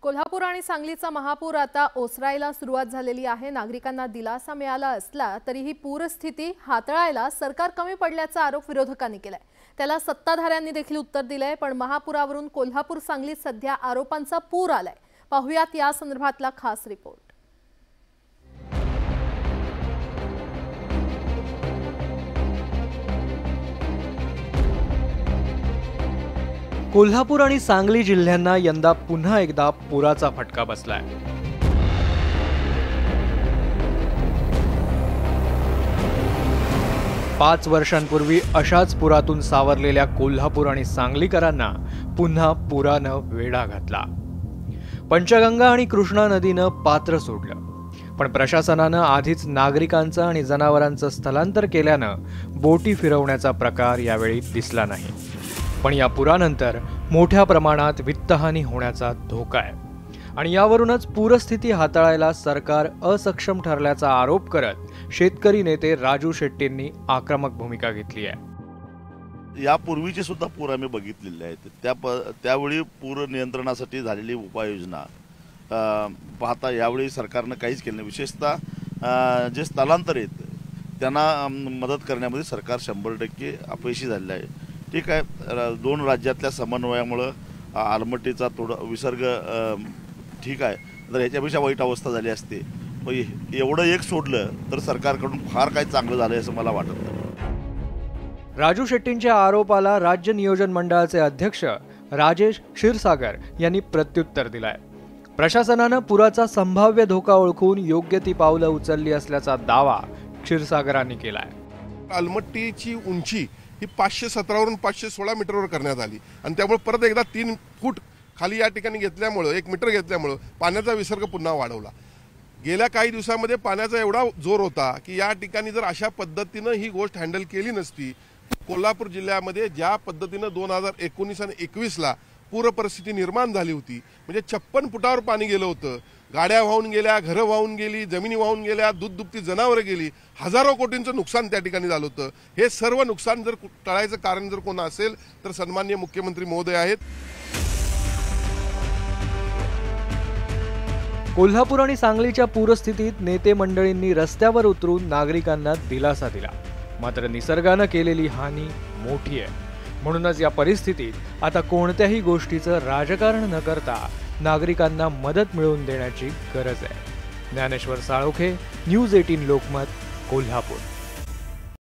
कोल्हापूर आणि सांगलीचा महापूर आता ओसरायला सुरुवात झालेली आहे। नागरिकांना दिलासा मिळाला असला तरीही पूरस्थिती हाताळायला सरकार कमी पडल्याचा आरोप विरोधकांनी केलाय। त्याला सत्ताधाऱ्यांनी देखील उत्तर दिलंय, पण महापुरावरून कोल्हापूर सांगलीत सध्या आरोपांचा पूर आलाय। पाहुयात या संदर्भातला खास रिपोर्ट। कोल्हापूर आणि सांगली जिल्ह्यांना यंदा पुन्हा एकदा पुराचा फटका बसलाय। पाच वर्षांपूर्वी अशाच पुरातून सावरलेल्या कोल्हापूर आणि सांगलीकरांना पुन्हा पुरानं वेढा घातला। पंचगंगा आणि कृष्णा नदीनं पात्र सोडलं, पण प्रशासनानं आधीच नागरिकांचं आणि जनावरांचं स्थलांतर केल्यानं बोटी फिरवण्याचा प्रकार यावेळी दिसला नाही। पण या पुरानंतर मोठ्या प्रमाणात वित्तहानी होण्याचा धोका आहे आणि यावरूनच पूरस्थिती हाताळायला सरकार असक्षम ठरल्याचा आरोप करत शेतकरी नेते राजू शेट्टींनी आक्रमक भूमिका घेतली आहे। यापूर्वीचे सुद्धा पूर आम्ही बघितलेले आहेत। त्यावेळी पूर नियंत्रणासाठी झालेली उपाययोजना पाहता यावेळी सरकारनं काहीच केलं नाही। विशेषतः जे स्थलांतर आहेत त्यांना मदत करण्यामध्ये सरकार 100% अपयशी झालेलं आहे। ठीक आहे, दोन राज्यातल्या समन्वयामुळे आलमट्टीचा थोडा विसर्ग ठीक आहे, तर याच्यापेक्षा वाईट अवस्था झाली असते। पण एवढं एक सोडलं तर सरकारकडून फार काही चांगलं झालं असं मला वाटत नाही। राजू शेट्टींच्या आरोपाला राज्य नियोजन मंडळाचे अध्यक्ष राजेश क्षीरसागर यांनी प्रत्युत्तर दिलंय। प्रशासनानं पुराचा संभाव्य धोका ओळखून योग्य ती पावलं उचलली असल्याचा दावा क्षीरसागरांनी केलाय। आलमट्टीची उंची ही 517 वरून 516 मीटरवर करण्यात आली आणि त्यामुळे परत एकदा 3 फूट खाली या ठिकाणी घेतल्यामुळे 1 मीटर घेतल्यामुळे पाण्याचा विसर्ग पुन्हा वाढवला। गेल्या काही दिवसांमध्ये पाण्याचा एवढा जोर होता की या ठिकाणी जर अशा पद्धतीनं ही गोष्ट हँडल केली नसती, कोल्हापूर जिल्ह्यामध्ये ज्या पद्धतीनं 2019 आणि 21ला पूर परिस्थिती निर्माण झाली होती, म्हणजे 56 फुटावर पाणी गेलं होतं। गाड्या वाहून गेल्या, घरं वाहून गेली, जमिनी वाहून गेल्या, दूध दुभती जनावरं गेली, हजारो कोटींचं नुकसान त्या ठिकाणी झालं होतं। हे सर्व नुकसान जर टाळायचं कारण जर कोण असेल तर सन्माननीय मुख्यमंत्री महोदय आहेत। कोल्हापूर आणि सांगलीच्या पूरस्थितीत नेते मंडळींनी रस्त्यावर उतरून नागरिकांना दिलासा दिला, मात्र निसर्गानं केलेली हानी मोठी आहे। म्हणूनच या परिस्थितीत आता कोणत्याही गोष्टीचं राजकारण न करता नागरिकांना मदत मिळवून देण्याची गरज आहे। ज्ञानेश्वर साळोखे, न्यूज 18 लोकमत, कोल्हापूर।